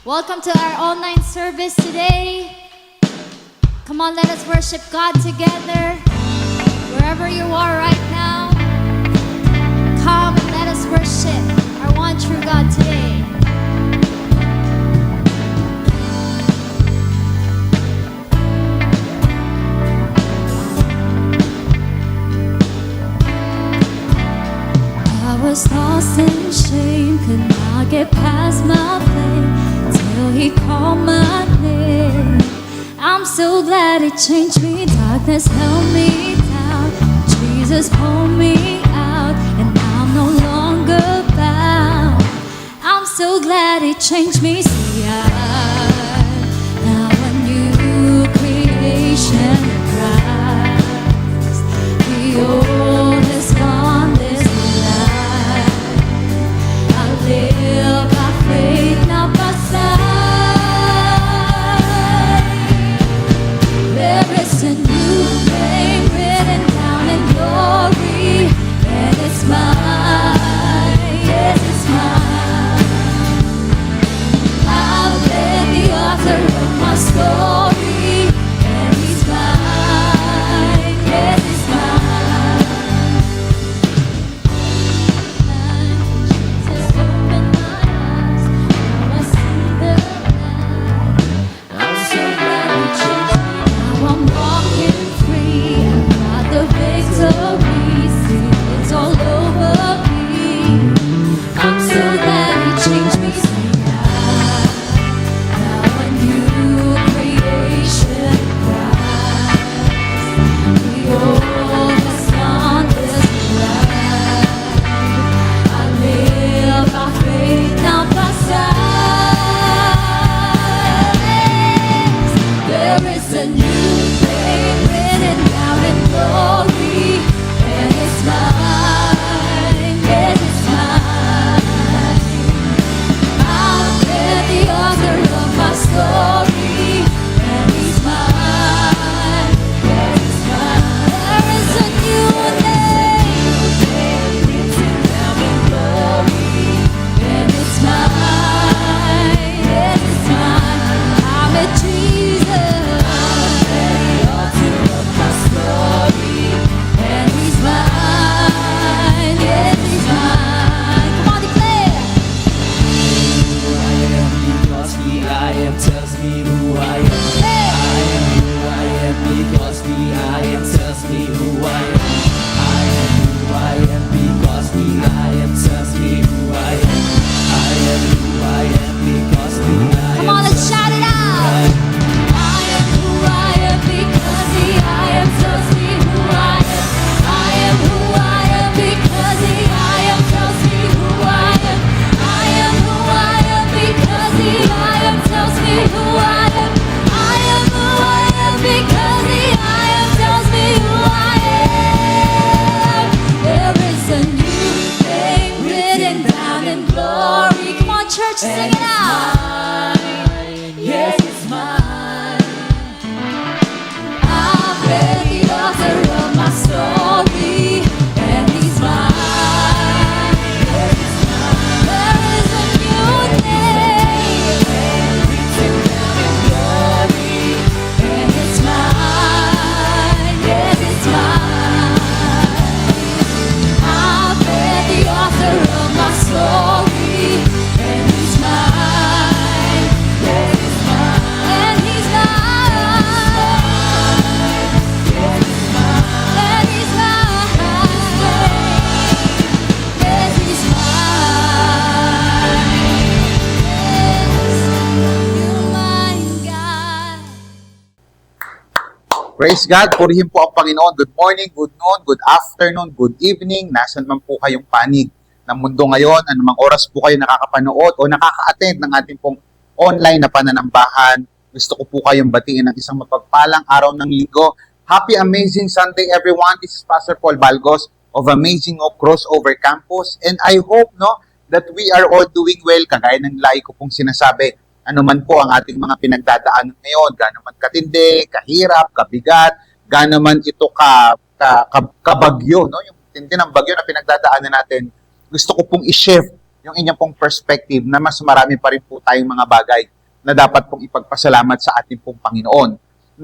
Welcome to our online service today. Come on, let us worship God together. Wherever you are right now, come and let us worship our one true God today. I was lost in shame, could not get past my pain till He called my name. I'm so glad He changed me. Darkness held me down, Jesus pulled me out, and I'm no longer bound. I'm so glad He changed me. See, I'm now a new creation in Christ. The old is gone, this life I live by faith, not by sight. There is a new name written down in glory, and it's mine, yes, it's mine. I've read the author of my story, and He's mine, yes, it's mine. Jesus opened my eyes, now I see the light. I'm so glad He changed me. Now I'm walking free, I've got the victory. See, it's all over me. I'm so glad He changed me. See, now a new creation in Christ. The old has gone, this life I live by faith, not by sight. There is a new name written down in glory, and it's mine, yes, it's mine. I've read the author of my story, and He's mine, yes, it's mine. There is a new name written down in glory, and it's mine, yes, it's mine. I'm with Jesus. I've read the author of my story, and He's mine, yes, He's mine. Come on, declare. Because the I am tells me who I am. I am who I am because the I am tells me who I am. I am who I am because the I am tells me who I am. I am who I am because the I am. Come on, let's shout it out. I am who I am because the I am tells me who I am. I am who I am because the I am tells me who I am. I am who I am because the I am tells me who I am. I am who I am because the I am tells me who I am. There is a new name written down in glory. Come on, church, sing it out. Yes, it's mine. I've read the author of my story, and He's mine. Yes, it's mine. There is a new name written down in glory, and it's mine. Yes, it's mine. I've read the author of my story, and He's mine. Yes, it's mine. And He's mine. Yes, it's mine. And He's mine. Yes, He's mine. Yes, You're mine, God. Praise God, purihin po ang Panginoon. Good morning, good noon, good afternoon, good evening. Nasaan man po kayong panig ng mundo ngayon, anumang oras po kayo nakakapanood o nakaka-attend ng ating pong online na pananambahan. Gusto ko po kayong batiin ng isang mapagpalang araw ng linggo. Happy Amazing Sunday everyone. This is Pastor Paul Balgos of Amazing Hope Crossover Campus. And I hope that we are all doing well, kagaya ng lagi ko pong sinasabi. Ano man po ang ating mga pinagdadaanan ngayon, gaano man katindi, kahirap, kabigat, gaano man ito kabagyo, no? Yung tindi ng bagyo na pinagdadaanan natin, gusto ko pong i-shift yung inyong pong perspective na mas marami pa rin po tayong mga bagay na dapat pong ipagpasalamat sa ating pong Panginoon.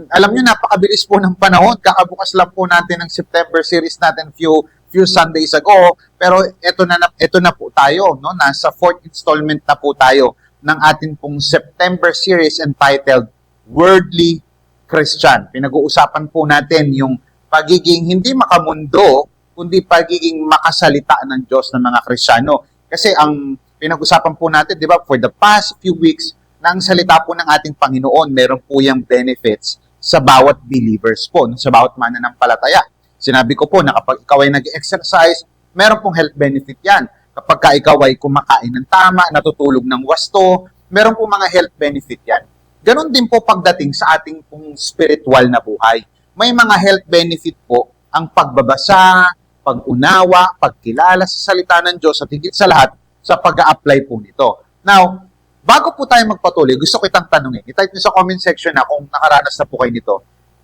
Alam nyo, napakabilis po ng panahon. Kakabukas lang po natin ng September series natin few Sundays ago. Pero ito na po tayo. No? Nasa 4th installment na po tayo ng ating pong September series entitled Worldly Christian. Pinag-uusapan po natin yung pagiging hindi makamundo, kundi pagiging makasalita ng Diyos ng mga Kristiyano. Kasi ang pinag-usapan po natin, di ba, for the past few weeks, na ang salita po ng ating Panginoon, meron po yung benefits sa bawat believers po, sa bawat mananampalataya. Sinabi ko po na kapag ikaw ay nag-exercise, meron pong health benefit yan. Kapag ka ikaw ay kumakain ng tama, natutulog ng wasto, meron pong mga health benefit yan. Ganon din po pagdating sa ating pong spiritual na buhay. May mga health benefit po ang pagbabasa, pag-unawa, pagkilala sa salita ng Diyos at higit sa lahat sa pag-a-apply po nito. Now, bago po tayo magpatuloy, gusto ko itang tanungin. I-type niyo sa comment section na kung nakaranas na po kayo nito.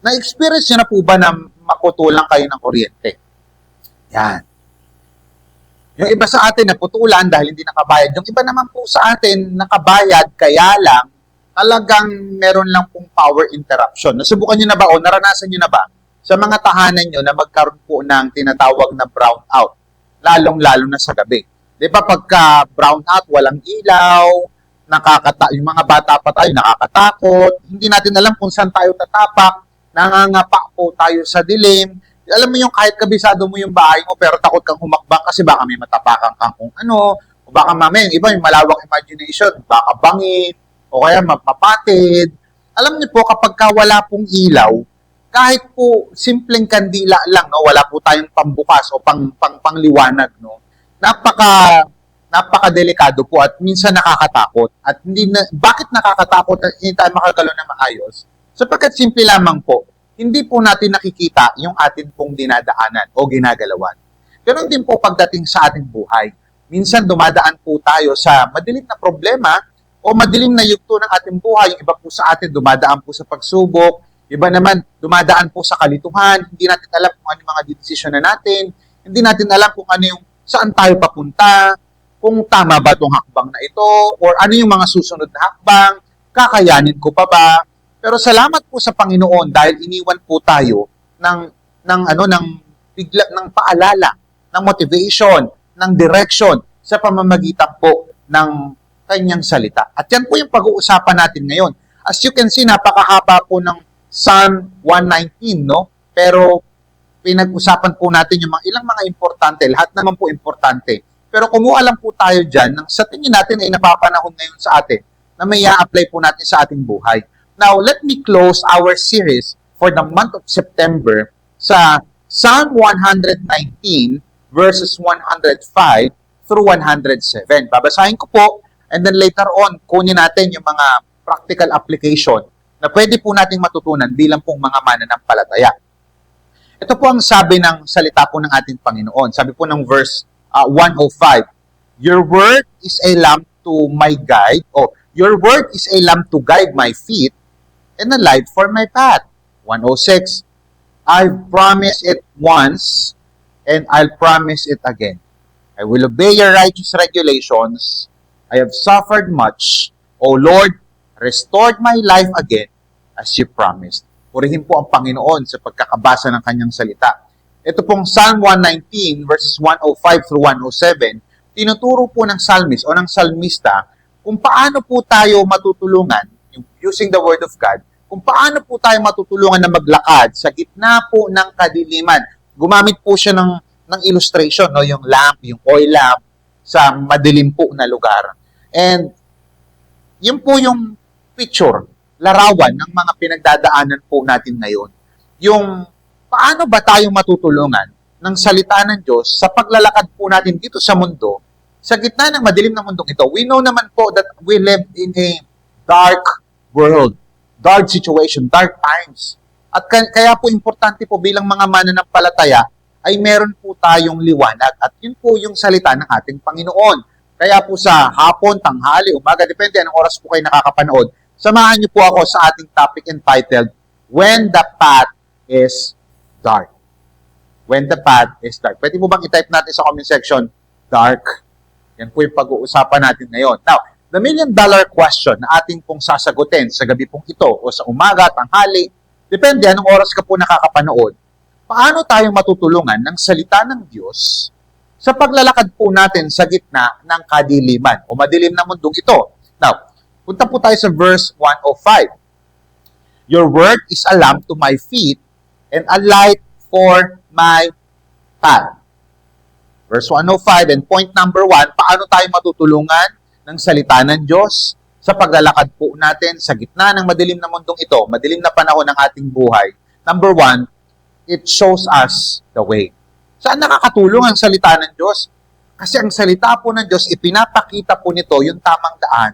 Na-experience niyo na po ba na makutulang kayo ng kuryente? Yan. Yung iba sa atin naputulan dahil hindi nakabayad. Yung iba naman po sa atin nakabayad kaya lang talagang meron lang pong power interruption. Nasubukan niyo na ba o naranasan niyo na ba sa mga tahanan niyo na magkaroon po ng tinatawag na brownout? Lalong-lalo na sa gabi. Di ba pagka brownout, walang ilaw, yung mga bata pa tayo, nakakatakot, hindi natin alam kung saan tayo tatapak, nangangapa po tayo sa dilim. Alam mo yung kahit kabisado mo yung bahay mo, pero takot kang humakbang kasi baka may matapakan kang kung ano, o baka mamaya, iba yung malawak imagination, baka bangin, o kaya mapapatid. Alam niyo po, kapag wala pong ilaw, kahit po simpleng kandila lang, no, wala po tayong pambukas o pangliwanag, no, napaka-delikado po at minsan nakakatakot. At bakit nakakatakot at hindi tayo makagalaw na maayos? Sapagkat simple lamang po, hindi po natin nakikita yung atin pong dinadaanan o ginagalawan. Ganon din po pagdating sa ating buhay. Minsan dumadaan po tayo sa madilim na problema o madilim na yugto ng ating buhay. Yung iba po sa atin dumadaan po sa pagsubok, iba naman dumadaan po sa kalituhan, hindi natin alam kung ano yung mga desisyon na natin, hindi natin alam kung ano yung saan tayo papunta, kung tama ba itong hakbang na ito, or ano yung mga susunod na hakbang, kakayanin ko pa ba? Pero salamat po sa Panginoon dahil iniwan po tayo ng paalala, ng motivation, ng direction sa pamamagitan po ng kanyang salita. At yan po yung pag-uusapan natin ngayon. As you can see, napakahaba po ng Psalm 119, no? Pero pinag-usapan po natin yung ilang mga importante, lahat naman po importante. Pero kumuha lang po tayo dyan, sa tingin natin ay napapanahon ngayon sa atin na may i-apply po natin sa ating buhay. Now, let me close our series for the month of September sa Psalm 119 verses 105 through 107. Babasahin ko po and then later on, kunin natin yung mga practical application na pwede po nating matutunan bilang pong mga mananampalataya. Ito po ang sabi ng salita po ng ating Panginoon. Sabi po ng verse 105, Your word is a lamp to my guide, your word is a lamp to guide my feet and a light for my path. 106, I've promised it once and I'll promise it again. I will obey your righteous regulations. I have suffered much. O Lord, restored my life again as you promised. Purihin po ang Panginoon sa pagkakabasa ng kanyang salita. Ito pong Psalm 119 verses 105 through 107, tinuturo po ng psalmist o ng salmista kung paano po tayo matutulungan, using the word of God, kung paano po tayo matutulungan na maglakad sa gitna po ng kadiliman. Gumamit po siya ng illustration, no? Yung lamp, yung oil lamp sa madilim po na lugar. And yun po yung picture, larawan ng mga pinagdadaanan po natin ngayon. Yung paano ba tayo matutulungan ng salita ng Diyos sa paglalakad po natin dito sa mundo, sa gitna ng madilim na mundong ito. We know naman po that we live in a dark world, dark situation, dark times. At kaya po importante po bilang mga mananampalataya ay meron po tayong liwanag at yun po yung salita ng ating Panginoon. Kaya po sa hapon, tanghali, umaga, depende anong oras po kayo nakakapanood, samahan niyo po ako sa ating topic entitled, When the Path is Dark. When the path is dark. Pwede mo bang i-type natin sa comment section, dark? Yan po yung pag-uusapan natin ngayon. Now, the million-dollar question na ating pong sasagutin sa gabi pong ito o sa umaga, tanghali, depende anong oras ka po nakakapanood, paano tayo matutulungan ng salita ng Diyos sa paglalakad po natin sa gitna ng kadiliman o madilim na mundong ito. Now, punta po tayo sa verse 105. Your word is a lamp to my feet and a light for my path. Verse 105 and point number 1, paano tayo matutulungan ng salita ng Diyos sa paglalakad po natin sa gitna ng madilim na mundong ito, madilim na panahon ng ating buhay. Number 1, it shows us the way. Saan nakakatulong ang salita ng Diyos? Kasi ang salita po ng Diyos, ipinapakita po nito yung tamang daan.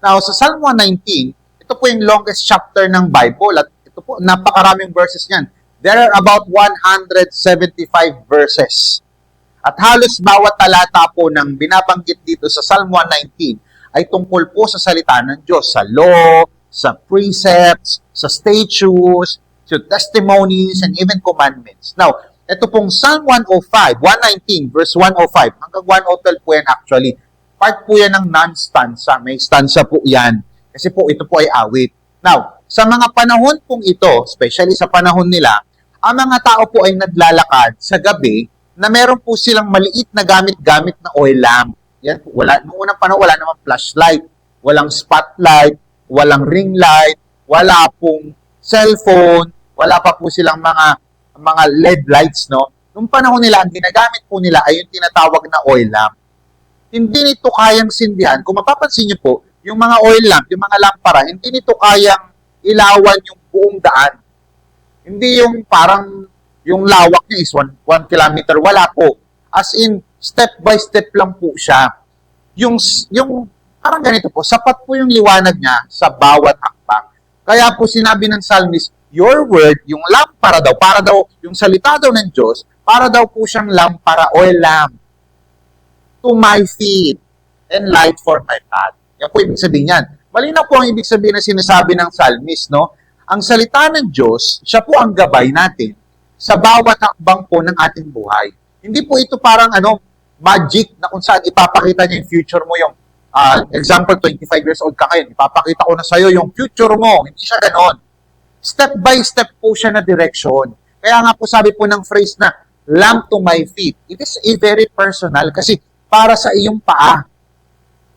Now, sa Psalm 119, ito po yung longest chapter ng Bible at ito po, napakaraming verses niyan. There are about 175 verses. At halos bawat talata po ng binabanggit dito sa Psalm 119 ay tungkol po sa salita ng Diyos, sa law, sa precepts, sa statutes, sa testimonies, and even commandments. Now, ito pong Psalm 105, 119, verse 105, hanggang 112 po yan actually. Part po yan ng non-stanza. May stanza po yan. Kasi po ito po ay awit. Now, sa mga panahon pong ito, especially sa panahon nila, ang mga tao po ay naglalakad sa gabi na meron po silang maliit na gamit-gamit na oil lamp. Yan po, noong unang panahon, wala namang flashlight, walang spotlight, walang ring light, wala pong cellphone, wala pa po silang mga LED lights, no? Noong panahon nila, ang ginagamit po nila ay yung tinatawag na oil lamp. Hindi nito kayang sindihan. Kung mapapansin niyo po, yung mga oil lamp, yung mga lampara, hindi nito kayang ilawan yung buong daan. Hindi yung parang yung lawak niya is 1 kilometer. Wala po. As in, step by step lang po siya. Yung parang ganito po, sapat po yung liwanag niya sa bawat hakbang. Kaya po sinabi ng psalmist, your word, yung lampara daw, para daw, yung salita daw ng Diyos, para daw po siyang lampara, oil lamp, to my feet, and light for my path. Yan po ibig sabihin yan. Malinaw po ang ibig sabihin na sinasabi ng psalmist, no? Ang salita ng Diyos, siya po ang gabay natin sa bawat hakbang po ng ating buhay. Hindi po ito parang magic na kung saan ipapakita niya yung future mo, yung example, 25 years old ka ngayon, ipapakita ko na sa'yo yung future mo. Hindi siya ganon. Step by step po siya na direction. Kaya nga po sabi po ng phrase na, lamp to my feet. It is a very personal kasi para sa iyong paa.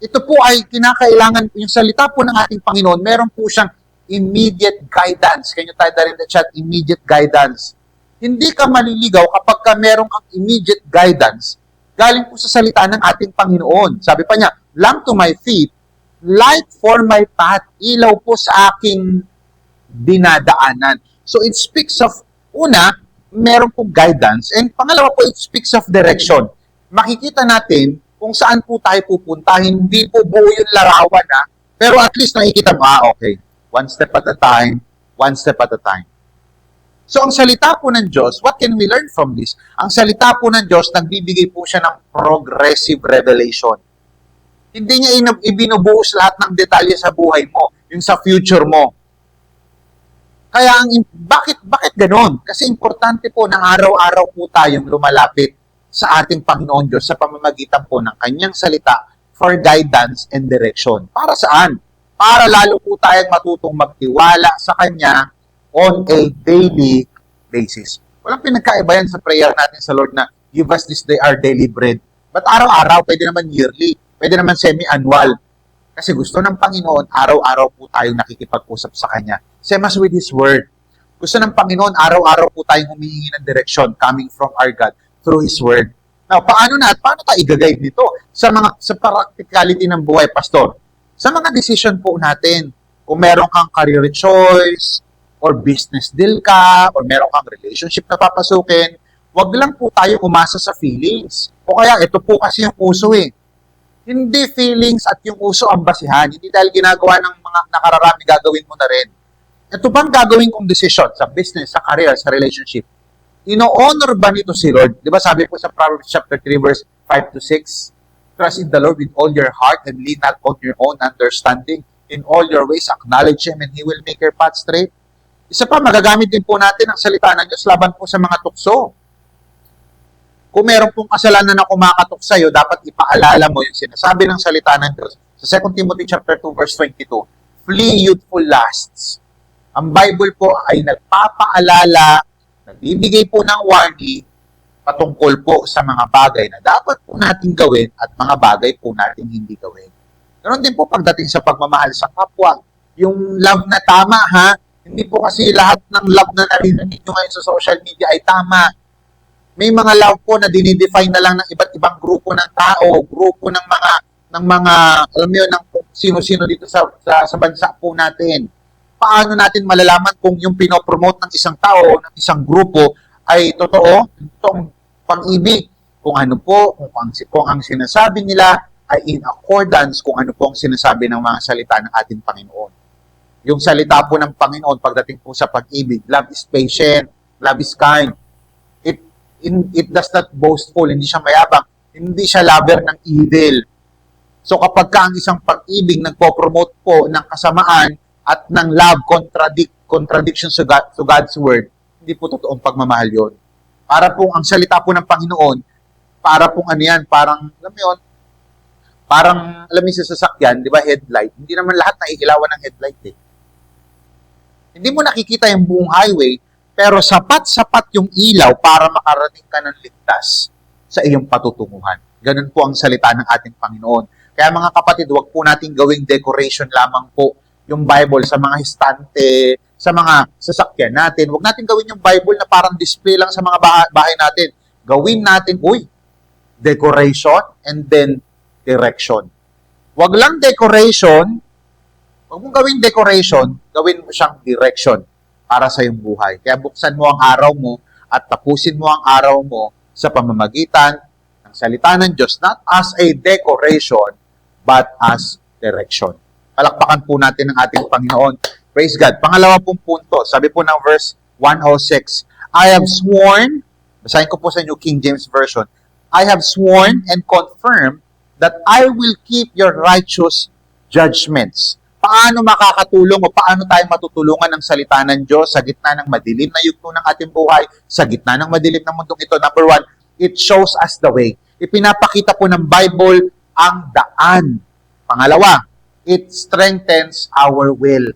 Ito po ay kinakailangan, yung salita po ng ating Panginoon, meron po siyang immediate guidance. Can you type that in the chat? Immediate guidance. Hindi ka maliligaw kapag ka merong ang immediate guidance galing po sa salita ng ating Panginoon. Sabi pa niya, lamp to my feet, light for my path, ilaw po sa aking dinadaanan. So it speaks of, una, meron po guidance, and pangalawa po, it speaks of direction. Makikita natin kung saan po tayo pupunta, hindi po buo yung larawan pero at least nakikita mo, okay, one step at a time, one step at a time. So, ang salita po ng Diyos, what can we learn from this? Ang salita po ng Diyos, nagbibigay po siya ng progressive revelation. Hindi niya ibinubuhos lahat ng detalye sa buhay mo, yung sa future mo. Kaya, bakit ganon? Kasi importante po na araw-araw po tayong lumalapit sa ating Panginoon Diyos sa pamamagitan po ng kanyang salita for guidance and direction. Para saan? Para lalo po tayong matutong magtiwala sa Kanya on a daily basis. Walang pinagkaiba yan sa prayer natin sa Lord na, give us this day our daily bread. But araw-araw, pwede naman yearly, pwede naman semi-annual. Kasi gusto ng Panginoon, araw-araw po tayong nakikipag-usap sa Kanya. Same as with His Word. Gusto ng Panginoon, araw-araw po tayong humihingi ng direction coming from our God through His Word. Now, paano tayo i-guide nito? Sa practicality ng buhay, Pastor. Sa mga decision po natin, kung meron kang career choice, or business deal ka, or meron kang relationship na papasukin, wag lang po tayo umasa sa feelings. O kaya, ito po kasi yung uso Hindi feelings at yung uso ang basihan. Hindi dahil ginagawa ng mga nakararami, gagawin mo na rin. Ito bang gagawin kong decision sa business, sa career, sa relationship? Ino-honor ba nito si Lord? Di ba sabi po sa Proverbs chapter 3, verse 5 to 6, trust in the Lord with all your heart and lean not on your own understanding. In all your ways, acknowledge Him and He will make your path straight. Isa pa, magagamit din po natin ang salita ng Diyos laban po sa mga tukso. Kung meron pong kasalanan na kumakatok sa'yo, dapat ipaalala mo yung sinasabi ng salita ng Diyos Sa 2 Timothy chapter 2 verse 22, flee youthful lusts. Ang Bible po ay nagpapaalala, nagbibigay po ng warning patungkol po sa mga bagay na dapat po natin gawin at mga bagay po natin hindi gawin. Ganon din po pagdating sa pagmamahal sa kapwa. Yung love na tama, ha? Hindi po kasi lahat ng love na narinig nyo ngayon sa social media ay tama. May mga love po na dinidefine na lang ng iba't ibang grupo ng tao, grupo ng mga alam mo yun, ng sino-sino dito sa bansa po natin. Paano natin malalaman kung yung pinopromote ng isang tao o ng isang grupo ay totoo, itong pag-ibig, kung ano po, kung ang sinasabi nila ay in accordance kung ano po ang sinasabi ng mga salita ng ating Panginoon. Yung salita po ng Panginoon pagdating po sa pag-ibig, love is patient, love is kind. It does not boastful, hindi siya mayabang, hindi siya lover ng evil. So kapag ka ang isang pag-ibig nagpo-promote po ng kasamaan at ng love contradiction to God's word, hindi po totoong pagmamahal yon. Para po ang salita po ng Panginoon, para pong ano yan, parang, alam mo yun, parang, alam mo sa sasakyan, di ba, headlight. Hindi naman lahat naiilawan ng headlight eh. Hindi mo nakikita yung buong highway, pero sapat-sapat yung ilaw para makarating ka ng ligtas sa iyong patutunguhan. Ganun po ang salita ng ating Panginoon. Kaya mga kapatid, huwag po natin gawing decoration lamang po yung Bible sa mga estante, sa mga sasakyan natin. Huwag natin gawin yung Bible na parang display lang sa mga bahay natin. Gawin natin, decoration and then direction. Huwag lang decoration, huwag mong gawin decoration, gawin mo siyang direction para sa iyong buhay. Kaya buksan mo ang araw mo at tapusin mo ang araw mo sa pamamagitan ng salita ng Diyos, not as a decoration, but as direction. Palakpakan po natin ang ating Panginoon. Praise God. Pangalawa pong punto, sabi po ng verse 106, I have sworn, basahin ko po sa New King James Version, I have sworn and confirmed that I will keep your righteous judgments. Paano makakatulong o paano tayo matutulungan ng salita ng Diyos sa gitna ng madilim na yugto ng ating buhay, sa gitna ng madilim na mundong ito? Number one, it shows us the way. Ipinapakita po ng Bible ang daan. Pangalawa, it strengthens our will.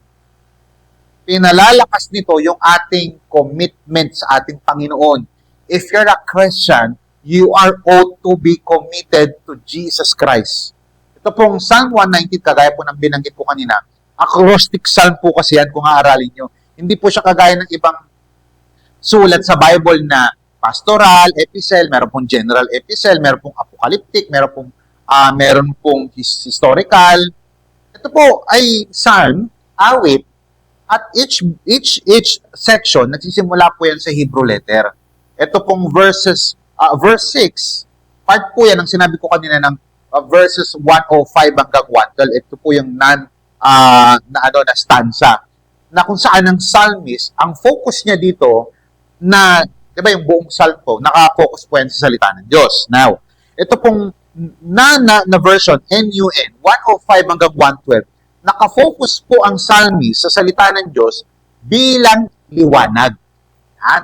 Pinalalakas nito yung ating commitment sa ating Panginoon. If you're a Christian, you are ought to be committed to Jesus Christ. Ito pong Psalm 119, kagaya po ng binanggit po kanina, acrostic psalm po kasi yan kung aaralin nyo. Hindi po siya kagaya ng ibang sulat sa Bible na pastoral, epistle, meron pong general epistle, meron pong apocalyptic, meron pong historical. Ito po ay psalm, awit, at each section, nagsisimula po yan sa Hebrew letter. Ito pong verse 6, part po yan ang sinabi ko kanina ng verses 105 hanggang 112. Ito po yung na stanza. Na kung saan ang psalmist, ang focus niya dito na, di ba yung buong psalm po, naka-focus po yan sa salita ng Diyos. Now, ito pong na version, NUN, 105 hanggang 112, naka-focus po ang psalmist sa salita ng Diyos bilang liwanag.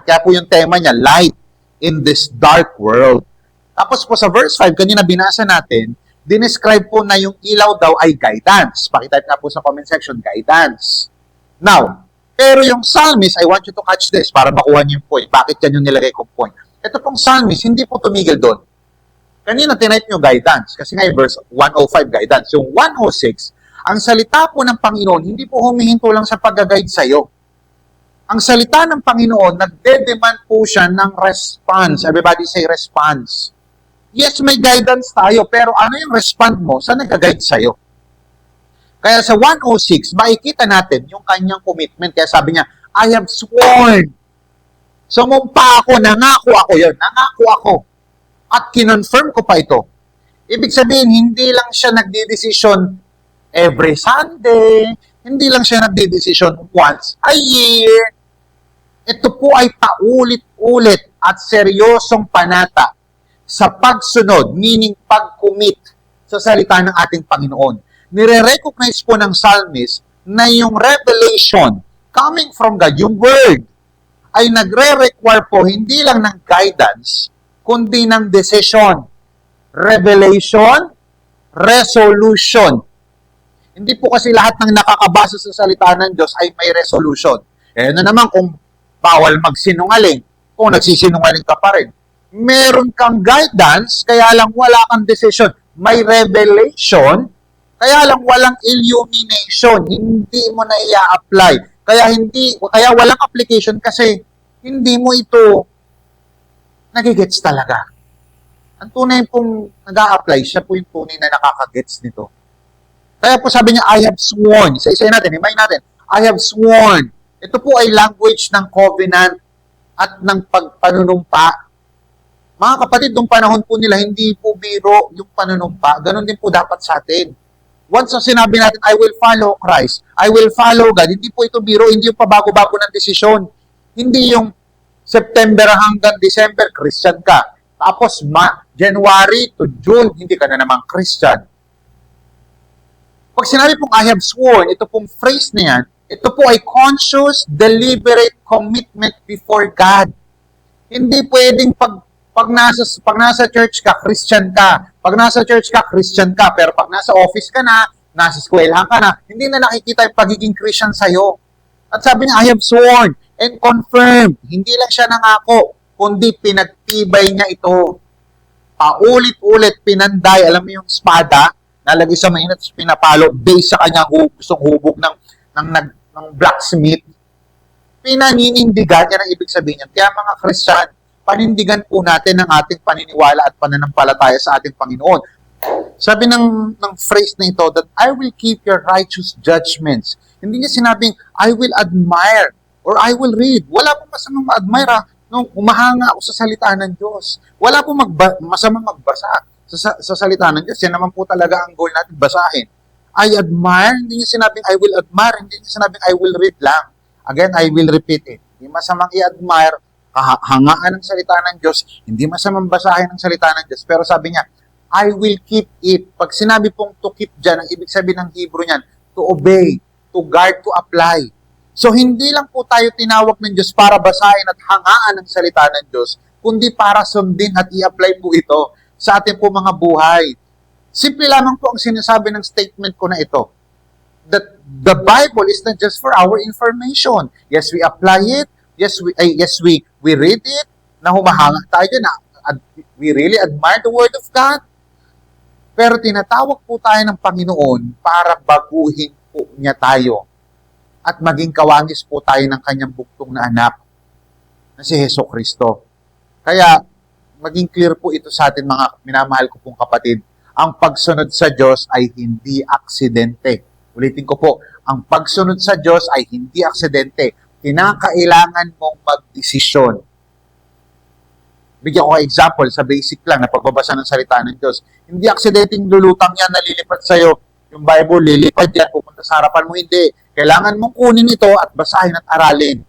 Kaya po yung tema niya, light in this dark world. Tapos po sa verse 5, kanina binasa natin, dinescribe po na yung ilaw daw ay guidance. Pakitype nga po sa comment section, guidance. Now, pero yung psalmist, I want you to catch this para makuha niyo yung point. Bakit yan yung nilagay kong point? Ito pong psalmist, hindi po tumigil doon. Kanina tinype nyo guidance, kasi nga yung verse 105 guidance. Yung 106, ang salita po ng Panginoon, hindi po humihinto lang sa pag-guide sa'yo. Ang salita ng Panginoon, nagde-demand po siya ng response. Everybody say response. Yes, may guidance tayo, pero ano yung respond mo sa nag-guide sa'yo? Kaya sa 106, makikita natin yung kanyang commitment. Kaya sabi niya, I have sworn. Sumumpa ako, nangako ako yun. Nangako ako. At kinonfirm ko pa ito. Ibig sabihin, hindi lang siya nagdidesisyon every Sunday. Hindi lang siya nagdidesisyon once a year. Ito po ay paulit-ulit at seryosong panata sa pagsunod, meaning pag-commit sa salita ng ating Panginoon. Nire-recognize po ng psalmist na yung revelation coming from God, yung word, ay nagre-require po hindi lang ng guidance, kundi ng decision. Revelation, resolution. Hindi po kasi lahat ng nakakabasa sa salita ng Diyos ay may resolution. Eh ano naman kung bawal magsinungaling, kung nagsisinungaling ka pa rin. Meron kang guidance, kaya lang wala kang decision. May revelation, kaya lang walang illumination. Hindi mo na i-apply. Kaya walang application kasi hindi mo ito nagigets talaga. Ang tunay pong nag-a-apply, siya po yung tunay na nakakagets nito. Kaya po sabi niya, I have sworn. Isa-isa natin, himay natin. I have sworn. Ito po ay language ng covenant at ng pagpanunumpa. Mga kapatid, nung panahon po nila, hindi po biro yung panunumpa. Ganon din po dapat sa atin. Once na sinabi natin, I will follow Christ, I will follow God, hindi po ito biro, hindi yung pabago-bago ng desisyon. Hindi yung September hanggang December, Christian ka. Tapos, January to June, hindi ka na namang Christian. Pag sinabi pong I have sworn, ito pong phrase na yan, ito po ay conscious, deliberate commitment before God. Hindi pwedeng pag nasa church ka, Christian ka. Pag nasa church ka, Christian ka. Pero pag nasa office ka na, nasa eskwelahan ka na, hindi na nakikita yung pagiging Christian sa'yo. At sabi niya, I have sworn and confirmed. Hindi lang siya nangako, kundi pinagtibay niya ito. Paulit-ulit, pinanday. Alam mo yung espada, nalagay sa mainit, pinapalo, based sa kanyang gustong hubog ng blacksmith. Pinaninindigan, yan ang ibig sabihin niya. Kaya mga Christian, panindigan po natin ang ating paniniwala at pananampalataya sa ating Panginoon. Sabi ng phrase na ito, that I will keep your righteous judgments. Hindi niya sinabing, I will admire or I will read. Wala pong masamang ma-admire nung umahanga ako sa salita ng Diyos. Wala pong masamang magbasa sa salita ng Diyos. Yan naman po talaga ang goal natin, basahin. I admire, hindi niya sinabing I will admire, hindi niya sinabing I will read lang. Again, I will repeat it. Hindi masamang i-admire, hangaan ng salita ng Diyos, hindi masamang basahin ng salita ng Diyos. Pero sabi niya, I will keep it. Pag sinabi pong to keep dyan, ang ibig sabihin ng Hebrew niyan, to obey, to guard, to apply. So, hindi lang po tayo tinawag ng Diyos para basahin at hangaan ng salita ng Diyos, kundi para sundin at i-apply po ito sa ating po mga buhay. Simple lamang po ang sinasabi ng statement ko na ito. That the Bible is not just for our information. Yes, we apply it. Yes, we read it. Na humahanga tayo na we really admire the Word of God. Pero tinatawag po tayo ng Panginoon para baguhin po niya tayo. At maging kawangis po tayo ng kanyang buktong na anak na si Hesus Kristo. Kaya, maging clear po ito sa atin mga minamahal ko pong kapatid. Ang pagsunod sa Diyos ay hindi aksidente. Ulitin ko po, ang pagsunod sa Diyos ay hindi aksidente. Kinakailangan mong magdesisyon. Bigyan ko example sa basic lang na pagbabasa ng salita ng Diyos. Hindi aksidenteng lulutang yan, nalilipat sa'yo. Yung Bible, lilipad yan, pupunta sa harapan mo. Hindi. Kailangan mong kunin ito at basahin at aralin.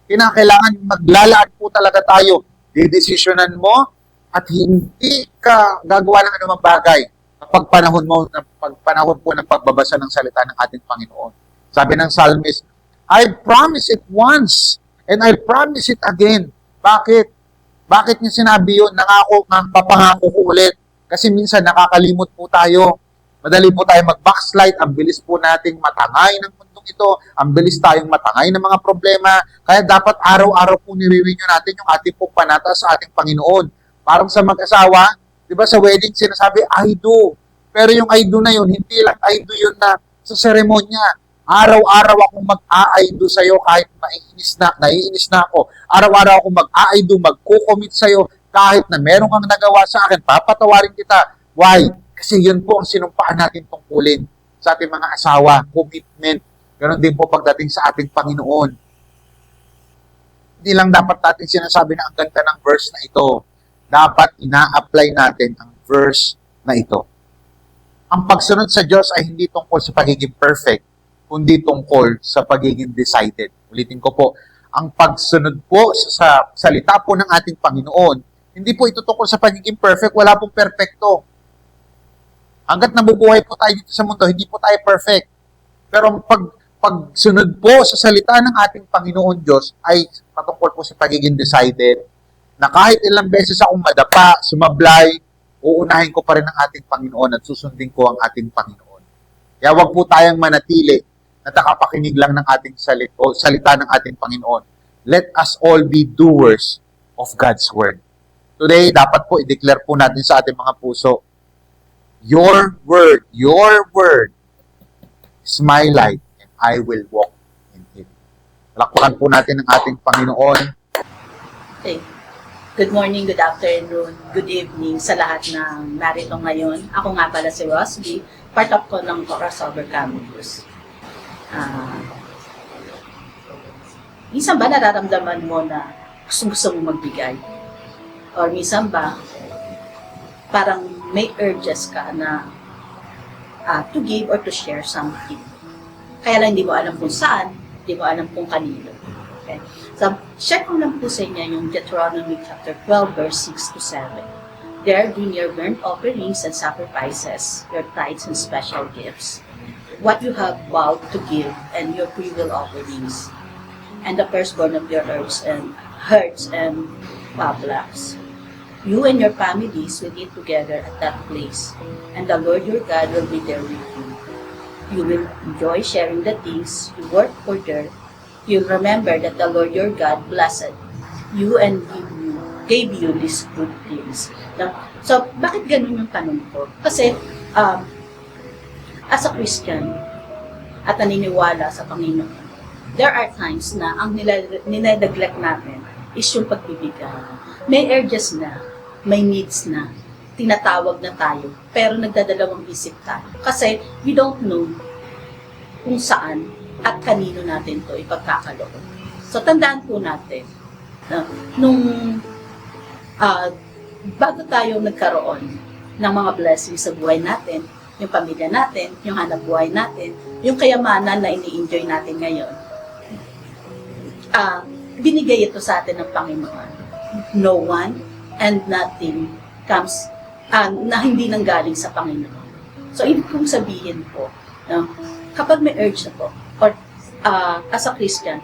Kinakailangan maglalaan po talaga tayo. Didesisyonan mo at hindi ka gagawa ng anumang bagay kapag panahon po ng pagbabasa ng salita ng ating Panginoon. Sabi ng psalmist, I promise it once and I promise it again. Bakit? Bakit niya sinabi yun? Papangako ko ulit. Kasi minsan nakakalimot po tayo. Madali po tayo mag-backslide. Ang bilis po nating matangay ng mundong ito. Ang bilis tayong matangay ng mga problema. Kaya dapat araw-araw po nire-renew natin yung ating pong panata sa ating Panginoon. Parang sa mag-asawa, di ba sa wedding sinasabi, I do. Pero yung I do na yun, hindi lang I do yun na sa seremonya. Araw-araw akong mag-a-I do sa'yo kahit naiinis na ako. Araw-araw akong mag-a-I do, magko-commit sa'yo kahit na meron kang nagawa sa akin, papatawarin kita. Why? Kasi yun po ang sinumpaan natin tungkulin sa ating mga asawa, commitment. Ganon din po pagdating sa ating Panginoon. Hindi lang dapat natin sinasabi na ang ganda ng verse na ito. Dapat ina-apply natin ang verse na ito. Ang pagsunod sa Diyos ay hindi tungkol sa pagiging perfect, kundi tungkol sa pagiging decided. Ulitin ko po, ang pagsunod po sa salita po ng ating Panginoon, hindi po ito tungkol sa pagiging perfect, wala pong perfecto. Hanggat nabubuhay po tayo dito sa mundo, hindi po tayo perfect. Pero pagsunod po sa salita ng ating Panginoon Diyos ay patungkol po sa pagiging decided, na kahit ilang beses akong madapa, sumablay, uunahin ko pa rin ang ating Panginoon at susundin ko ang ating Panginoon. Kaya wag po tayong manatili na takapakinig lang ng ating salita ng ating Panginoon. Let us all be doers of God's Word. Today, dapat po i-declare po natin sa ating mga puso, your word is my light and I will walk in it. Palakpakan po natin ang ating Panginoon. Okay. Good morning, good afternoon, good evening sa lahat ng narito ngayon. Ako nga pala si Rosby, part of ko ng Crossover Campus. Minsan ba nararamdaman mo na gusto mo magbigay? Or minsan ba parang may urges ka na to give or to share something? Kaya lang hindi mo alam kung saan, hindi mo alam kung kanino. Okay? So, share ko lang po sa inyo yung Deuteronomy chapter 12, verse 6 to 7. There, bring your burnt offerings and sacrifices, your tithes and special gifts, what you have vowed to give, and your freewill offerings, and the firstborn of your herds and flocks. You and your families will eat together at that place, and the Lord your God will be there with you. You will enjoy sharing the things you work for there. You'll remember that the Lord your God blessed you and gave you these good things. So, bakit ganun yung tanong ko? Kasi, as a Christian, at naniniwala sa Panginoon, there are times na ang nineglect natin is yung pagbibigay. May urges na, may needs na, tinatawag na tayo, pero nagdadalawang isip tayo. Kasi we don't know kung saan at kanino natin to ipagkakaloob. So, tandaan po natin, nung bago tayo nagkaroon ng mga blessings sa buhay natin, yung pamilya natin, yung hanap buhay natin, yung kayamanan na ini-enjoy natin ngayon, binigay ito sa atin ng Panginoon. No one and nothing comes na hindi nanggaling sa Panginoon. So, ibig kong sabihin po, kapag may urge na po, or as a Christian,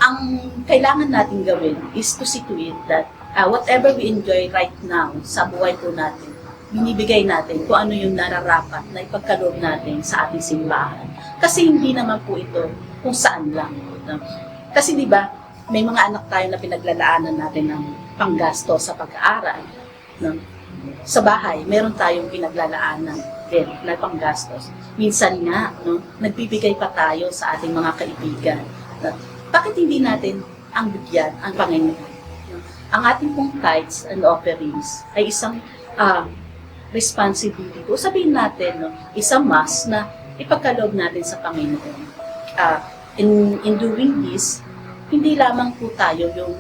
ang kailangan natin gawin is to see to it that whatever we enjoy right now sa buhay po natin, binibigay natin kung ano yung nararapat na ipagkaloob natin sa ating simbahan. Kasi hindi naman po ito kung saan lang. Kasi di ba, may mga anak tayo na pinaglalaanan natin ng panggasto sa pag-aaral. Sa bahay, meron tayong pinaglalaanan din na panggastos. Minsan nga, nagbibigay pa tayo sa ating mga kaibigan. Bakit hindi natin ang bigyan ang Panginoon? Ang ating pong tithes and offerings ay isang responsibility. O sabihin natin, isang must na ipagkaloob natin sa Panginoon. In doing this, hindi lamang po tayo yung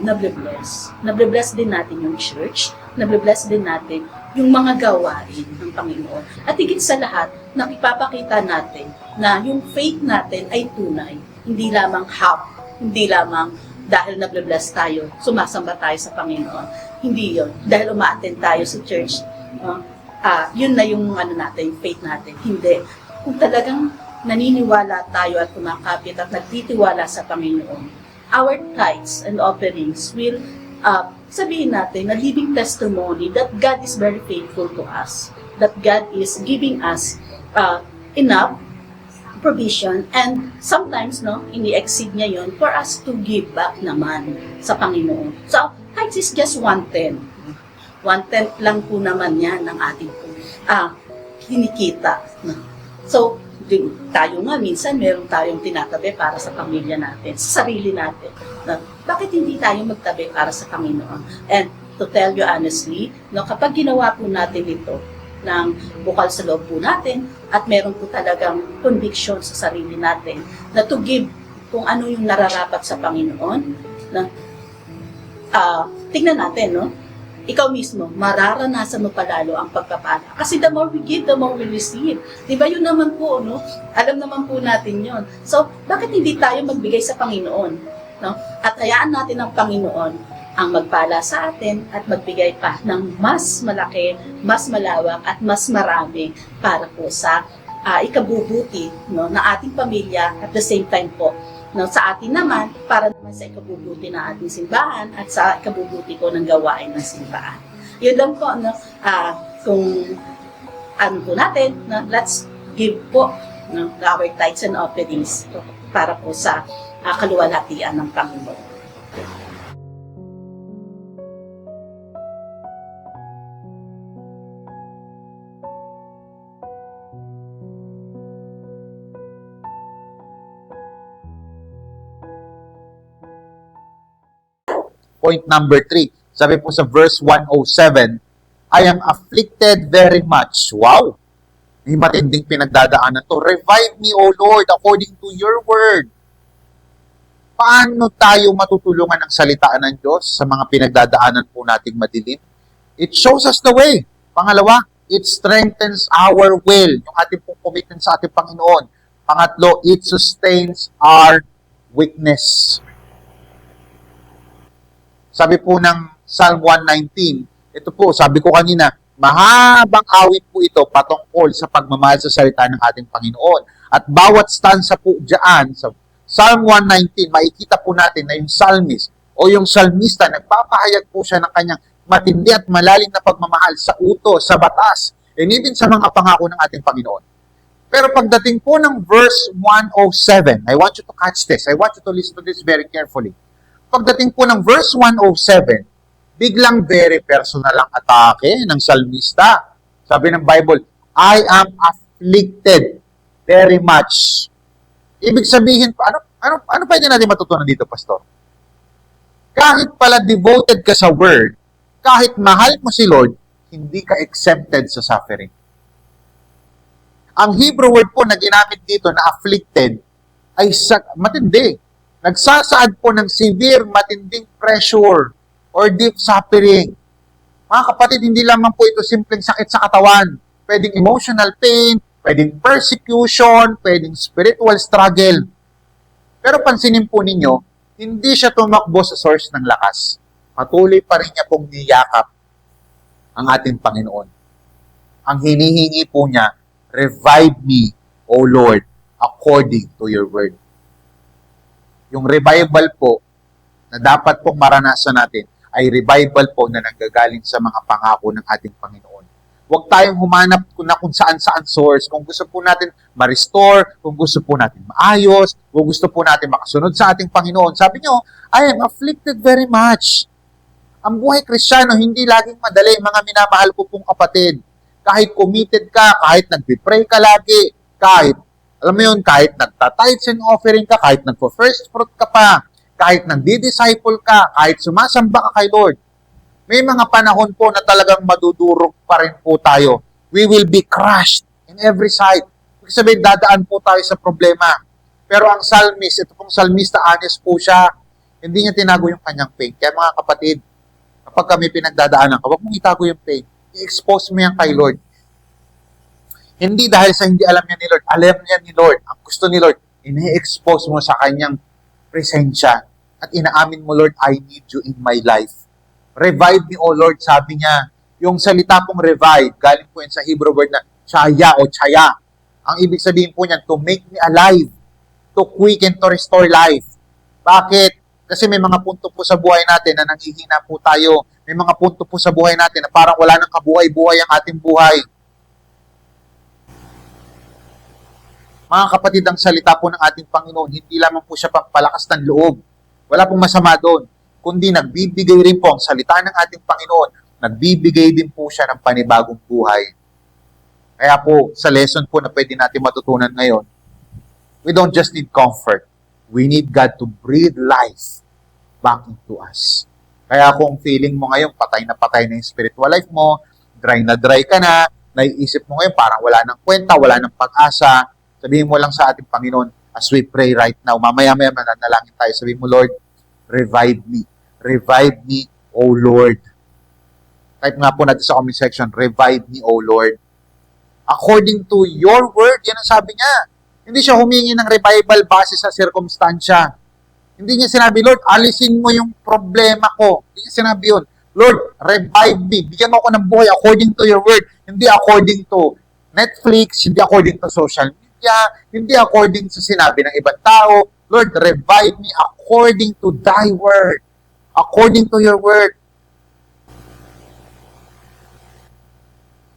nable-bless. Nable-bless din natin yung church, nable-bless din natin yung mga gawain ng Panginoon. At higit sa lahat, nakipapakita natin na yung faith natin ay tunay. Hindi lamang half, hindi lamang dahil nable-bless tayo, sumasamba tayo sa Panginoon. Hindi yon. Dahil uma-attend tayo sa church, yun na yung natin, faith natin. Hindi. Kung talagang naniniwala tayo at kumakapit at nagtitiwala sa Panginoon, our tithes and offerings will sabihin natin na living testimony that God is very faithful to us, that God is giving us enough provision, and sometimes ini-exceed niya yon for us to give back naman sa Panginoon. So, tithes is just 1/10. 1/10 lang po naman yan ng ating kinikita. So, tayo nga, minsan meron tayong tinatabi para sa pamilya natin, sa sarili natin. Bakit hindi tayo magtabi para sa Panginoon? And to tell you honestly, kapag ginawa po natin ito ng bukal sa loob po natin at meron po talagang conviction sa sarili natin na to give kung ano yung nararapat sa Panginoon, tingnan natin, ikaw mismo, mararanasan mo palalo ang pagpapala. Kasi the more we give, the more we receive. Diba yun naman po, alam naman po natin yun. So, bakit hindi tayo magbigay sa Panginoon? At hayaan natin ang Panginoon ang magpala sa atin at magbigay pa ng mas malaki, mas malawak at mas marami para po sa ikabubuti ng ating pamilya at the same time po sa atin naman, para naman sa ikabubuti ng ating simbahan at sa ikabubuti po ng gawain ng simbahan. Yun lang po, kung ano po natin, let's give po ng our tithes and offerings para po sa kaluwalhatian ng Panginoon. Point number 3. Sabi po sa verse 107, I am afflicted very much. Wow! May matinding pinagdadaanan to. Revive me, O Lord, according to your word. Paano tayo matutulungan ng salitaan ng Diyos sa mga pinagdadaanan po nating madilim? It shows us the way. Pangalawa, it strengthens our will. Yung ating pong commitment sa ating Panginoon. Pangatlo, it sustains our weakness. Sabi po ng Psalm 119, ito po, sabi ko kanina, mahabang awit po ito patungkol sa pagmamahal sa salita ng ating Panginoon. At bawat stanza po dyan, sa Psalm 119, makikita po natin na yung psalmist o yung psalmista, nagpapahayag po siya ng kanyang matindi at malalim na pagmamahal sa utos, sa batas, and even sa mga pangako ng ating Panginoon. Pero pagdating po ng verse 107, I want you to catch this. I want you to listen to this very carefully. Pagdating po ng verse 107, biglang very personal ang atake ng salmista. Sabi ng Bible, I am afflicted very much. Ibig sabihin, ano pwede natin matutunan dito, Pastor? Kahit pala devoted ka sa word, kahit mahal mo si Lord, hindi ka exempted sa suffering. Ang Hebrew word po na ginamit dito na afflicted ay matindi. Nagsasaad po ng severe, matinding pressure or deep suffering. Mga kapatid, hindi lamang po ito simpleng sakit sa katawan. Pwedeng emotional pain, pwedeng persecution, pwedeng spiritual struggle. Pero pansinin po ninyo, hindi siya tumakbo sa source ng lakas. Patuloy pa rin niya pong niyakap ang ating Panginoon. Ang hinihingi po niya, revive me, O Lord, according to your word. Yung revival po na dapat pong maranasan natin ay revival po na nanggagaling sa mga pangako ng ating Panginoon. Huwag tayong humanap kung saan-saan source. Kung gusto po natin ma-restore, kung gusto po natin maayos, kung gusto po natin makasunod sa ating Panginoon. Sabi niyo, I am afflicted very much. Ang buhay Kristiyano, hindi laging madali, mga minamahal ko pong kapatid. Kahit committed ka, kahit nagpipray ka lagi, kahit alam mo yun, kahit nagta-tithes and offering ka, kahit nagpo-first fruit ka pa, kahit nagdi-disciple ka, kahit sumasamba ka kay Lord, may mga panahon po na talagang madudurog pa rin po tayo. We will be crushed in every side. Ibig sabihin, dadaan po tayo sa problema. Pero ang psalmist, ito pong psalmista, honest po siya. Hindi niya tinago yung kanyang pain. Kaya mga kapatid, kapag kami pinagdadaanan ka, huwag mong itago yung pain. I-expose mo yan kay Lord. Hindi dahil sa hindi alam niya ni Lord. Alam niya ni Lord. Ang gusto ni Lord, ini-expose mo sa kanyang presensya. At inaamin mo, Lord, I need you in my life. Revive me, O Lord, sabi niya. Yung salita pong revive, galing po yun sa Hebrew word na chaya o chaya. Ang ibig sabihin po niyan, to make me alive, to quicken, to restore life. Bakit? Kasi may mga punto po sa buhay natin na nanghihina po tayo. May mga punto po sa buhay natin na parang wala nang kabuhay-buhay ang ating buhay. Mga kapatid, ang salita po ng ating Panginoon, hindi lamang po siya pampalakas ng loob. Wala pong masama doon. Kundi nagbibigay rin po ang salita ng ating Panginoon. Nagbibigay din po siya ng panibagong buhay. Kaya po, sa lesson po na pwede natin matutunan ngayon, we don't just need comfort. We need God to breathe life back into us. Kaya kung feeling mo ngayon, patay na yung spiritual life mo, dry na dry ka na, naiisip mo ngayon, parang wala nang kwenta, wala nang pag-asa, sabihin mo lang sa ating Panginoon, as we pray right now, mamaya-maya mananalangin tayo, sabihin mo, Lord, revive me, O Lord. Type nga po natin sa comment section, revive me, O Lord. According to your word, yan ang sabi niya. Hindi siya humingi ng revival base sa sirkumstansya. Hindi niya sinabi, Lord, alisin mo yung problema ko. Hindi niya sinabi yun. Lord, revive me. Bigyan mo ako ng buhay according to your word. Hindi according to Netflix, hindi according to social media, hindi according sa sinabi ng ibang tao. Lord, revive me according to thy word. According to your word.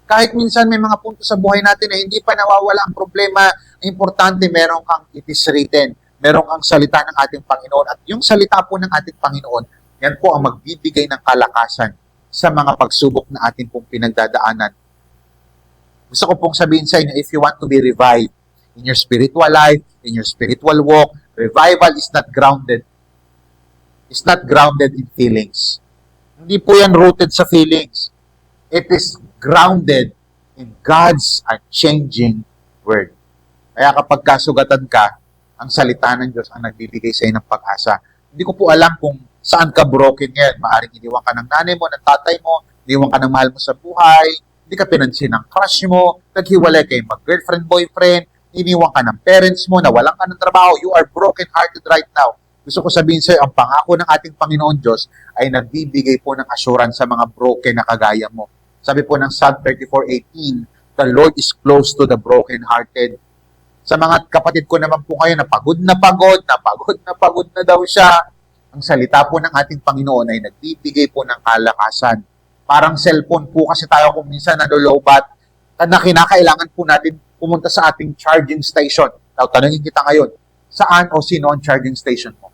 Kahit minsan may mga punto sa buhay natin na hindi pa nawawala ang problema, importante meron kang it is written, meron kang salita ng ating Panginoon. At yung salita po ng ating Panginoon, yan po ang magbibigay ng kalakasan sa mga pagsubok na ating pong pinagdadaanan. Gusto ko pong sabihin sa inyo, if you want to be revived in your spiritual life, in your spiritual walk, revival is not grounded. It's not grounded in feelings. Hindi po yan rooted sa feelings. It is grounded in God's unchanging word. Kaya kapag kasugatan ka, ang salita ng Diyos ang nagbibigay sa iyo ng pag-asa. Hindi ko po alam kung saan ka broken ngayon. Maaring iniwan ka ng nanay mo, ng tatay mo, iniwan ka ng mahal mo sa buhay, hindi ka pinansin ng crush mo, naghiwalay kayo mag-girlfriend, boyfriend, iniwan ka ng parents mo, nawalan ka ng trabaho, you are broken-hearted right now. Gusto ko sabihin sa iyo, ang pangako ng ating Panginoon Diyos ay nagbibigay po ng assurance sa mga broken na kagaya mo. Sabi po ng Psalm 34:18, the Lord is close to the broken-hearted. Sa mga kapatid ko naman po kayo na pagod na pagod na daw siya, ang salita po ng ating Panginoon ay nagbibigay po ng kalakasan. Parang cellphone po kasi tayo kung minsan nadolobat na kinakailangan po natin pumunta sa ating charging station. Now, tanungin kita ngayon, saan o sino ang charging station mo?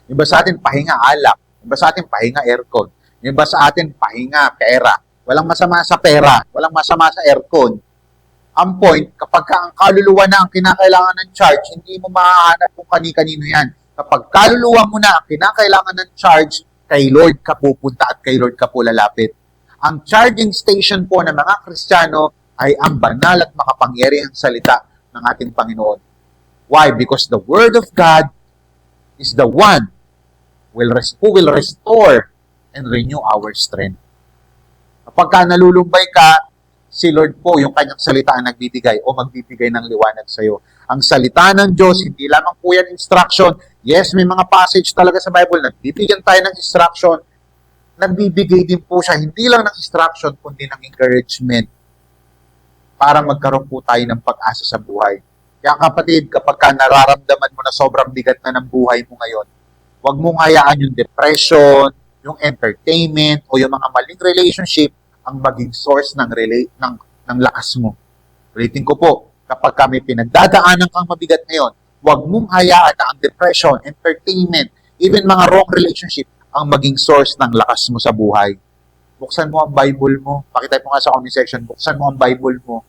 Iba sa atin, pahinga alak. Iba sa atin, pahinga aircon. Iba sa atin, pahinga pera. Walang masama sa pera. Walang masama sa aircon. Ang point, kapag ang kaluluwa na ang kinakailangan ng charge, hindi mo mahahanap kung kani-kanino yan. Kapag kaluluwa mo na ang kinakailangan ng charge, kay Lord ka pupunta at kay Lord ka po lalapit. Ang charging station po ng mga Kristiyano ay ang banal at makapangyarihang salita ng ating Panginoon. Why? Because the Word of God is the one who will restore and renew our strength. Kapag ka nalulumbay ka, si Lord po, yung kanyang salita ang nagbibigay o magbibigay ng liwanag sa iyo. Ang salita ng Diyos, hindi lamang po yan instruction. Yes, may mga passage talaga sa Bible, nagbibigyan tayo ng instruction. Nagbibigay din po siya, hindi lang ng instruction, kundi ng encouragement para magkaroon po tayo ng pag-asa sa buhay. Kaya kapatid, kapag ka nararamdaman mo na sobrang bigat na ng buhay mo ngayon, huwag mong hayaan yung depression, yung entertainment, o yung mga maling relationship ang maging source ng lakas mo. Ulitin ko po, kapag kami pinagdadaanan kang mabigat ngayon, huwag mong hayaan na ang depression, entertainment, even mga wrong relationship, ang maging source ng lakas mo sa buhay. Buksan mo ang Bible mo. Pakita mo nga sa comment section, buksan mo ang Bible mo.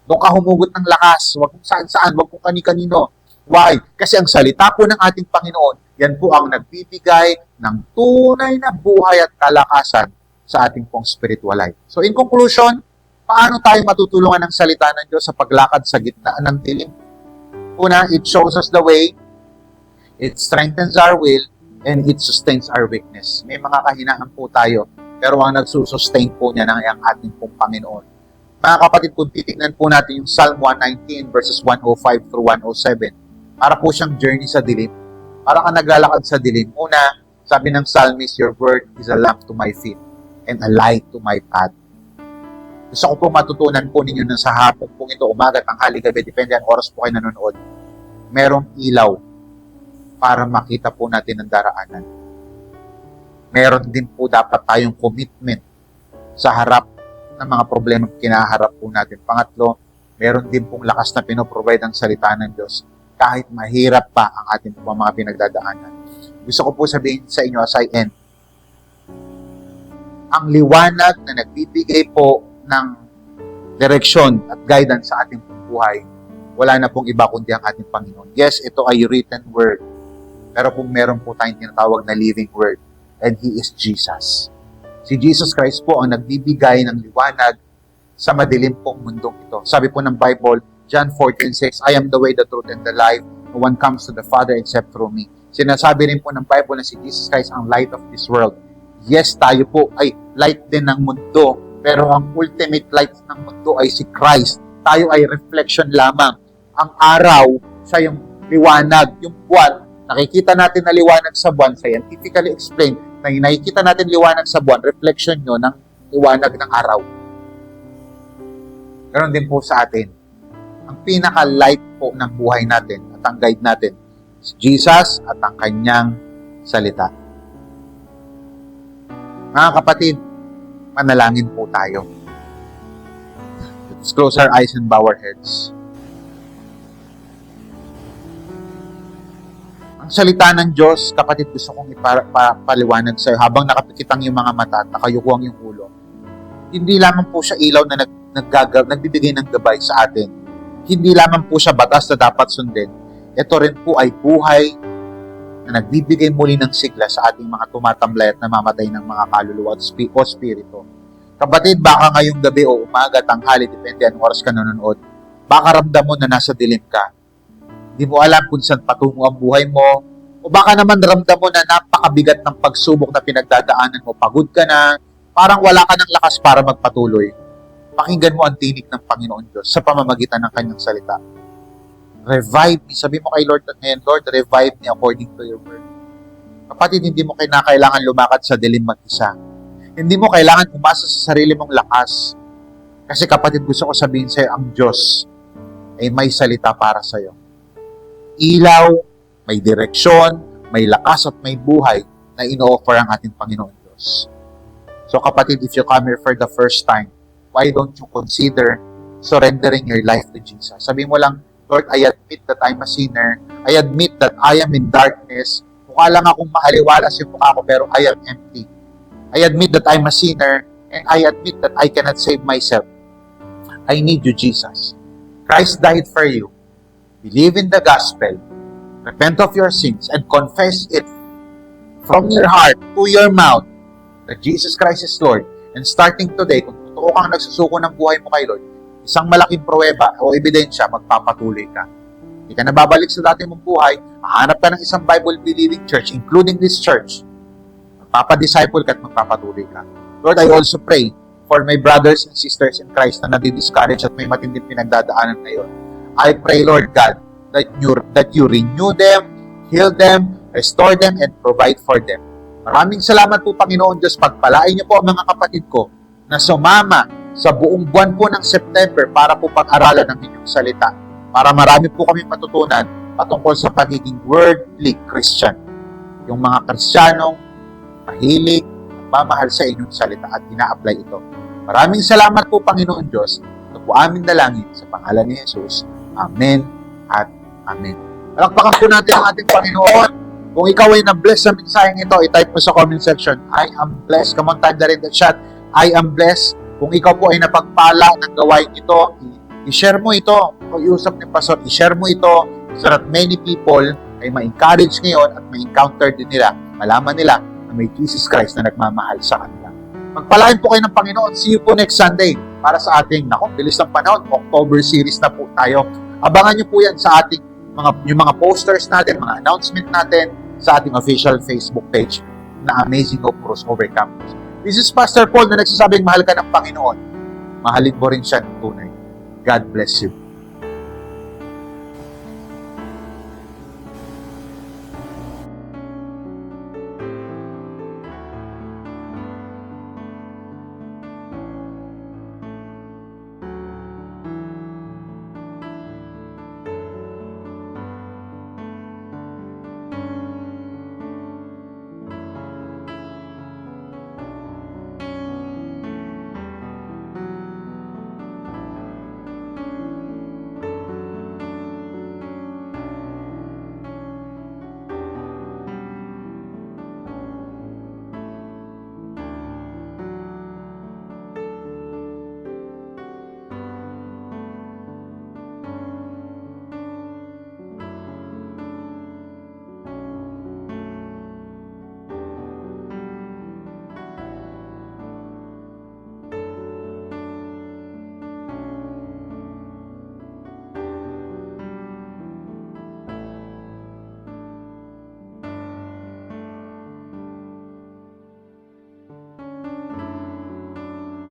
Doon ka humugot ng lakas. Huwag kung saan-saan, huwag kung kani-kanino. Why? Kasi ang salita po ng ating Panginoon, yan po ang nagbibigay ng tunay na buhay at kalakasan sa ating pong spiritual life. So in conclusion, paano tayo matutulungan ng salita ng Diyos sa paglakad sa gitna ng dilim? Una, it shows us the way, it strengthens our will, and it sustains our weakness. May mga kahinaan po tayo, pero ang nagsusustain po niya ng ating pong Panginoon. Mga kapatid, kung titignan po natin yung Psalm 119 verses 105 through 107, para po siyang journey sa dilim. Para ka naglalakad sa dilim. Una, sabi ng psalmist, your word is a lamp to my feet and a light to my path. Gusto ko po matutunan po ninyo na sa hapon po ito, umaga, tanghali, gabi, depende ang oras po kayo nanonood. Merong ilaw para makita po natin ang daraanan. Meron din po dapat tayong commitment sa harap ng mga problema kinaharap po natin. Pangatlo, meron din pong lakas na pinoprovide ang salita ng Diyos kahit mahirap pa ang ating mga pinagdadaanan. Gusto ko po sabihin sa inyo as I end, ang liwanag na nagbibigay po ng direksyon at guidance sa ating buhay, wala na pong iba kundi ang ating Panginoon. Yes, ito ay written word, pero kung meron po tayong tinatawag na living word, and He is Jesus. Si Jesus Christ po ang nagbibigay ng liwanag sa madilim pong mundong ito. Sabi po ng Bible, John 14:6, I am the way, the truth, and the life. No one comes to the Father except through me. Sinasabi rin po ng Bible na si Jesus Christ ang light of this world. Yes, tayo po ay light din ng mundo, pero ang ultimate light ng mundo ay si Christ. Tayo ay reflection lamang. Ang araw, siya yung liwanag, yung buwan. Nakikita natin na liwanag sa buwan, scientifically explained, na nakikita natin liwanag sa buwan, reflection nyo ng liwanag ng araw. Ganon din po sa atin. Ang pinaka-light po ng buhay natin at ang guide natin, si Jesus at ang kanyang salita. Mga kapatid, manalangin po tayo. Let's close our eyes and bow our heads. Ang salita ng Diyos, kapatid, gusto kong ipaliwanag sa'yo habang nakapikitang yung mga mata at nakayukuang yung ulo. Hindi lamang po siya ilaw na nagbibigay ng gabay sa atin. Hindi lamang po siya batas na dapat sundin. Ito rin po ay buhay na nagbibigay muli ng sigla sa ating mga tumatamlay at namamatay ng mga kaluluwa o spirito. Kapatid, baka ngayong gabi o umaga, tanghali, depende anong oras ka nanonood, baka ramdam mo na nasa dilim ka. Hindi mo alam kung saan patungo ang buhay mo, o baka naman ramdam mo na napakabigat ng pagsubok na pinagdadaanan mo, pagod ka na, parang wala ka ng lakas para magpatuloy. Pakinggan mo ang tinig ng Panginoon Diyos sa pamamagitan ng kanyang salita. Revive me. Sabi mo kay Lord ngayon, Lord, revive me according to your word. Kapatid, hindi mo kailangan lumakad sa dilim mag-isa. Hindi mo kailangan umasa sa sarili mong lakas. Kasi kapatid, gusto ko sabihin sa'yo, ang Diyos ay may salita para sa'yo. Ilaw, may direksyon, may lakas at may buhay na ino-offer ang ating Panginoon Diyos. So kapatid, if you come here for the first time, why don't you consider surrendering your life to Jesus? Sabi mo lang, Lord, I admit that I'm a sinner. I admit that I am in darkness. Mukha lang akong maaliwalas yung mukha ko, pero I am empty. I admit that I'm a sinner, and I admit that I cannot save myself. I need you, Jesus. Christ died for you. Believe in the gospel. Repent of your sins and confess it from your heart to your mouth that Jesus Christ is Lord. And starting today, kung totoo kang nagsusuko ng buhay mo kay Lord, isang malaking pruweba o ebidensya, magpapatuloy ka. Hindi ka nababalik sa dati mong buhay, hahanap ka ng isang Bible-believing church, including this church. Magpapadisciple ka at magpapatuloy ka. Lord, I also pray for my brothers and sisters in Christ na nadi-discourage at may matinding pinagdadaanan ngayon. I pray, Lord God, that you renew them, heal them, restore them, and provide for them. Maraming salamat po, Panginoon Diyos. Pagpalain niyo po ang mga kapatid ko na sumama sa buong buwan po ng September para po pag-aralan ng inyong salita. Para marami po kami matutunan patungkol sa pagiging worldly Christian. Yung mga Kristiyanong mahilig, mamahal sa inyong salita at ina-apply ito. Maraming salamat po, Panginoon Diyos. Ito po aming dalangin sa pangalan ni Jesus. Amen at Amen. Palakpakan po natin ang ating Panginoon. Kung ikaw ay na-bless sa mensaheng ito, i-type mo sa comment section, I am blessed. Come on, type na rin the chat, I am blessed. Kung ikaw po ay napagpala ng gawain ito, i-share mo ito. Kung iusap ni Pastor, i-share mo ito so that many people ay ma-encourage ngayon at ma-encounter din nila, malaman nila na may Jesus Christ na nagmamahal sa kanila. Magpalain po kayo ng Panginoon. See you po next Sunday para sa ating, bilis ng panahon, October series na po tayo. Abangan nyo po yan sa ating yung mga posters natin, mga announcement natin sa ating official Facebook page na Amazing Hope Crossover Campus. This is Pastor Paul na nagsasabing mahal ka ng Panginoon. Mahalin mo rin siya ng tunay. God bless you.